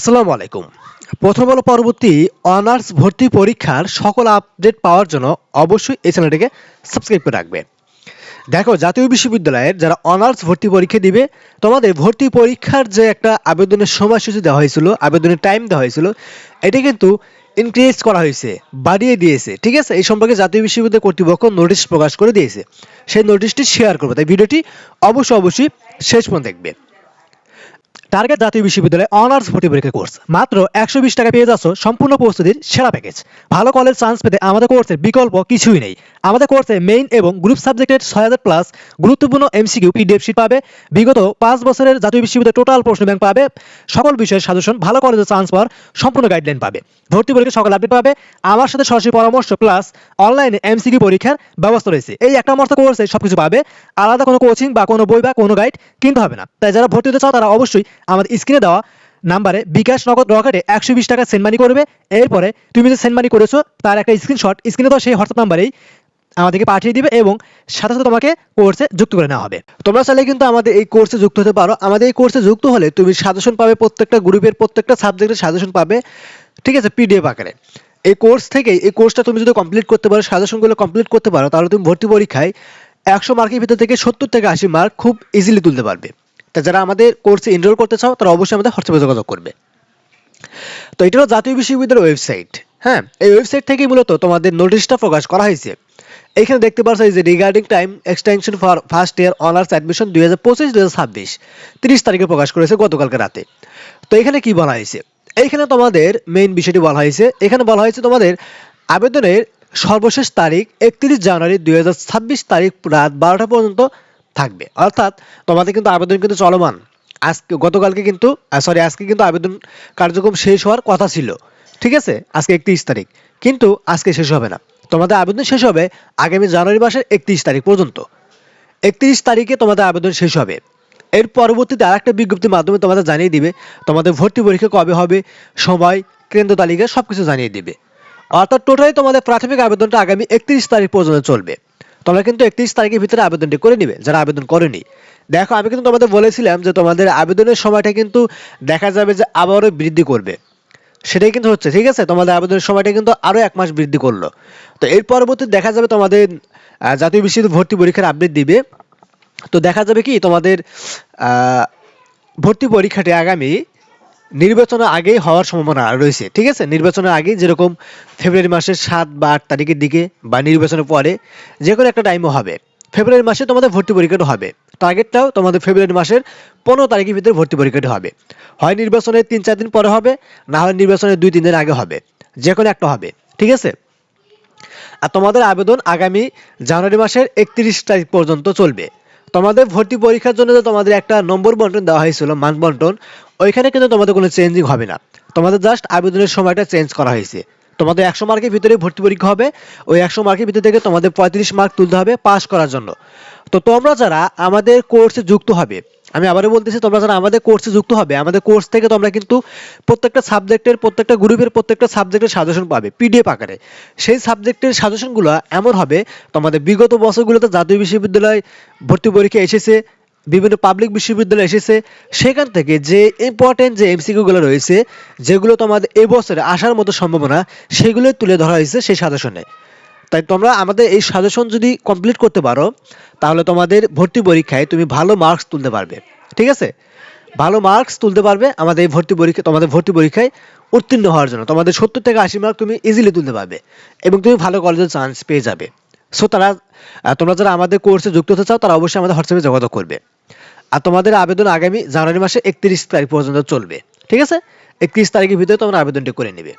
আসসালামু আলাইকুম। প্রথম আলো পরবর্তী অনার্স ভর্তি পরীক্ষার সকল আপডেট পাওয়ার জন্য অবশ্যই এই চ্যানেলটিকে সাবস্ক্রাইব করে রাখবে। দেখো, জাতীয় বিশ্ববিদ্যালয়ের যারা অনার্স ভর্তি পরীক্ষা দিবে, তোমাদের ভর্তি পরীক্ষার যে একটা আবেদনের সময়সূচি দেওয়া হয়েছিল, আবেদনের টাইম দেওয়া হয়েছিল, এটা কিন্তু ইনক্রিজ করা হয়েছে, বাড়িয়ে দিয়েছে। ঠিক আছে, এই সম্পর্কে জাতীয় বিশ্ববিদ্যালয় কর্তৃপক্ষ নোটিশ প্রকাশ করে দিয়েছে। সেই নোটিশটি শেয়ার করবো, তাই ভিডিওটি অবশ্যই শেষ পর্যন্ত দেখবে। টার্গেট জাতীয় বিশ্ববিদ্যালয়ে অনার্স ভর্তি পরীক্ষা কোর্স মাত্র 120 টাকা পেয়ে যাচ্ছ সম্পূর্ণ প্রস্তুতির সেরা প্যাকেজ। ভালো কলেজ চান্স পেতে আমাদের কোর্সের বিকল্প কিছুই নেই। আমাদের কোর্সে মেইন এবং গ্রুপ সাবজেক্টের 6000 প্লাস গুরুত্বপূর্ণ এমসিকিউ পিডিএফ শিট পাবে, বিগত 5 বছরের জাতীয় বিশ্ববিদ্যালয়ের টোটাল প্রশ্ন ব্যাংক পাবে, সকল বিষয়ের সাজেশন, ভালো কলেজে চান্স পাওয়ার সম্পূর্ণ গাইডলাইন পাবে, ভর্তি পরীক্ষা সকল আপডেট পাবে, আমার সাথে সরাসরি পরামর্শ প্লাস অনলাইনে এমসিকিউ পরীক্ষার ব্যবস্থা রয়েছে। এই একটা মাত্র কোর্সে সবকিছু পাবে, আলাদা কোনো কোচিং বা কোনো বই বা কোনো গাইড কিনতে হবে না। তাই যারা ভর্তি হতে চাও তারা অবশ্যই আমাদের স্ক্রিনে দেওয়া নাম্বারে বিকাশ নগদ রকেটে 120 টাকা সেন্ড মানি করবে। এরপরে তুমি যে সেন্ড মানি করেছো তার একটা স্ক্রিনশট স্ক্রিনে দেওয়া সেই হোয়াটসঅ্যাপ নাম্বারেই আমাদেরকে পাঠিয়ে দিবে এবং সাথে সাথে তোমাকে কোর্সে যুক্ত করে নেওয়া হবে। তোমরা চাইলে কিন্তু আমাদের এই কোর্সে যুক্ত হতে পারো। আমাদের এই কোর্সে যুক্ত হলে তুমি সাজেশন পাবে, প্রত্যেকটা গ্রুপের প্রত্যেকটা সাবজেক্টের সাজেশন পাবে, ঠিক আছে, পিডিএফ আকারে। এই কোর্স থেকে এই কোর্সটা তুমি যদি কমপ্লিট করতে পারো, সাজেশনগুলো কমপ্লিট করতে পারো, তাহলে তুমি ভর্তি পরীক্ষায় 100 মার্কের ভিতর থেকে 70 থেকে 80 মার্ক খুব ইজিলি তুলতে পারবে। তা যারা আমাদের কোর্সে এনরোল করতে চাও তারা অবশ্যই আমাদের হোয়াটসঅ্যাপে যোগাযোগ করবে। তো এটা হলো জাতীয় বিশ্ববিদ্যালয়ের ওয়েবসাইট। হ্যাঁ, এই ওয়েবসাইট থেকেই মূলত তোমাদের নোটিশটা প্রকাশ করা হয়েছে। এখানে দেখতে পাচ্ছ এই যে regarding time extension for first year honours admission 2025-2026 30 তারিখে প্রকাশ করেছে গতকালকে রাতে। তো এখানে কি বলা হয়েছে? এইখানে তোমাদের মেইন বিষয়টি বলা হয়েছে। এখানে বলা হয়েছে তোমাদের আবেদনের সর্বশেষ তারিখ 31 জানুয়ারি 2026 তারিখ রাত 12টা পর্যন্ত থাকবে। অর্থাৎ তোমাদের কিন্তু আবেদন কিন্তু চলমান। আজকে গতকালকে কিন্তু আজকে কিন্তু আবেদন কার্যক্রম শেষ হওয়ার কথা ছিল। ঠিক আছে, আজকে 31 তারিখ, কিন্তু আজকে শেষ হবে না। তোমাদের আবেদন শেষ হবে আগামী জানুয়ারি মাসের 31 তারিখ পর্যন্ত। 31 তারিখে তোমাদের আবেদন শেষ হবে। এর পরবর্তীতে আরেকটা বিজ্ঞপ্তির মাধ্যমে তোমাদের জানিয়ে দিবে তোমাদের ভর্তি পরীক্ষা কবে হবে, সময়, কেন্দ্র তালিকা সবকিছু জানিয়ে দিবে। অর্থাৎ টোটালি তোমাদের প্রাথমিক আবেদনটা আগামী 31 তারিখ পর্যন্ত চলবে। তোমরা কিন্তু 31 তারিখের ভিতরে আবেদনটি করে নিবে যারা আবেদন করেনি। দেখো, আমি কিন্তু তোমাদের বলেছিলাম যে তোমাদের আবেদনের সময়টা কিন্তু দেখা যাবে যে আবারও বৃদ্ধি করবে, সেটাই কিন্তু হচ্ছে। ঠিক আছে, তোমাদের আবেদনের সময়টা কিন্তু আরো 1 মাস বৃদ্ধি করলো। তো এর পরবর্তীতে দেখা যাবে তোমাদের জাতীয় বিশ্ববিদ্যালয় ভর্তি পরীক্ষার আপডেট দিবে। তো দেখা যাবে কি তোমাদের ভর্তি পরীক্ষাটি আগামী নির্বাচনের আগেই হওয়ার সম্ভাবনা রয়েছে। ঠিক আছে, নির্বাচনের আগে যেরকম ফেব্রুয়ারি মাসের 7 বা 8 তারিখের দিকে বা নির্বাচনের পরে যে কোনো একটা টাইমও হবে। ফেব্রুয়ারি মাসে তোমাদের ভর্তি পরীক্ষাটা হবে। টার্গেটটাও তোমাদের ফেব্রুয়ারি মাসের 15 তারিখের ভিতরে ভর্তি পরীক্ষাটি হবে। হয় নির্বাচনের 3-4 দিন পরে হবে, না হয় নির্বাচনের 2-3 দিন আগে হবে, যে কোনো একটা হবে। ঠিক আছে, আর তোমাদের আবেদন আগামী জানুয়ারি মাসের 31 তারিখ পর্যন্ত চলবে। তোমাদের ভর্তি পরীক্ষার জন্য যে তোমাদের একটা নম্বর বন্টন দেওয়া হয়েছিল, মান বন্টন, ওইখানে কিন্তু তোমাদের কোনো চেঞ্জিং হবে না। তোমাদের জাস্ট আবেদনের সময়টা চেঞ্জ করা হয়েছে। তোমাদের 100 মার্কের ভিতরে ভর্তি পরীক্ষা হবে। ওই 100 মার্কের ভিতর থেকে তোমাদের 35 মার্ক তুলতে হবে পাস করার জন্য। তো তোমরা যারা আমাদের কোর্সে যুক্ত হবে, আমি আবারও বলতেছি, তোমরা যারা আমাদের কোর্সে যুক্ত হবে, আমাদের কোর্স থেকে তোমরা কিন্তু প্রত্যেকটা সাবজেক্টের, প্রত্যেকটা গ্রুপের প্রত্যেকটা সাবজেক্টের সাজেশন পাবে পিডিএফ আকারে। সেই সাবজেক্টের সাজেশনগুলো এমন হবে তোমাদের বিগত বছরগুলোতে জাতীয় বিশ্ববিদ্যালয় ভর্তি পরীক্ষা এসেছে, বিভিন্ন পাবলিক বিশ্ববিদ্যালয় এসেছে, সেখান থেকে যে ইম্পর্টেন্ট যে এমসিকিউগুলো রয়েছে, যেগুলো তোমাদের এবছরে আসার মতো সম্ভাবনা, সেগুলোই তুলে ধরা হয়েছে সেই সাজেশনে। তাই তোমরা আমাদের এই সাজেশন যদি কমপ্লিট করতে পারো, তাহলে তোমাদের ভর্তি পরীক্ষায় তুমি ভালো মার্কস তুলতে পারবে। ঠিক আছে, ভালো মার্কস তুলতে পারবে আমাদের এই ভর্তি পরীক্ষা, তোমাদের ভর্তি পরীক্ষায় উত্তীর্ণ হওয়ার জন্য তোমাদের 70 থেকে 80 মার্ক তুমি ইজিলি তুলতে পারবে এবং তুমি ভালো কলেজের চান্স পেয়ে যাবে। সো তোমরা যারা আমাদের কোর্সে যুক্ত হতে চাও তারা অবশ্যই আমাদের হোয়াটসঅ্যাপে যোগাযোগ করবে। আর তোমাদের আবেদন আগামী জানুয়ারি মাসে 31 তারিখ পর্যন্ত চলবে। ঠিক আছে, 31 তারিখের ভিতরে তোমরা আবেদনটি করে নেবে।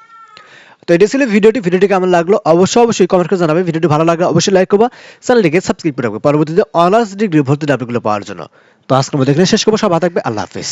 তো এটা ছিল ভিডিওটি কেমন লাগলো অবশ্যই কমেন্ট করে জানাবে। ভিডিওটি ভালো লাগলে অবশ্যই লাইক করবা, চ্যানেলটিকে সাবস্ক্রাইব করে রাখবে পরবর্তীতে অনার্স ডিগ্রি ভর্তি আপডেটগুলো পাওয়ার জন্য। তো আজকের মধ্যে এখানে শেষ করবো। সব ভালো থাকবে, আল্লাহ হাফেজ।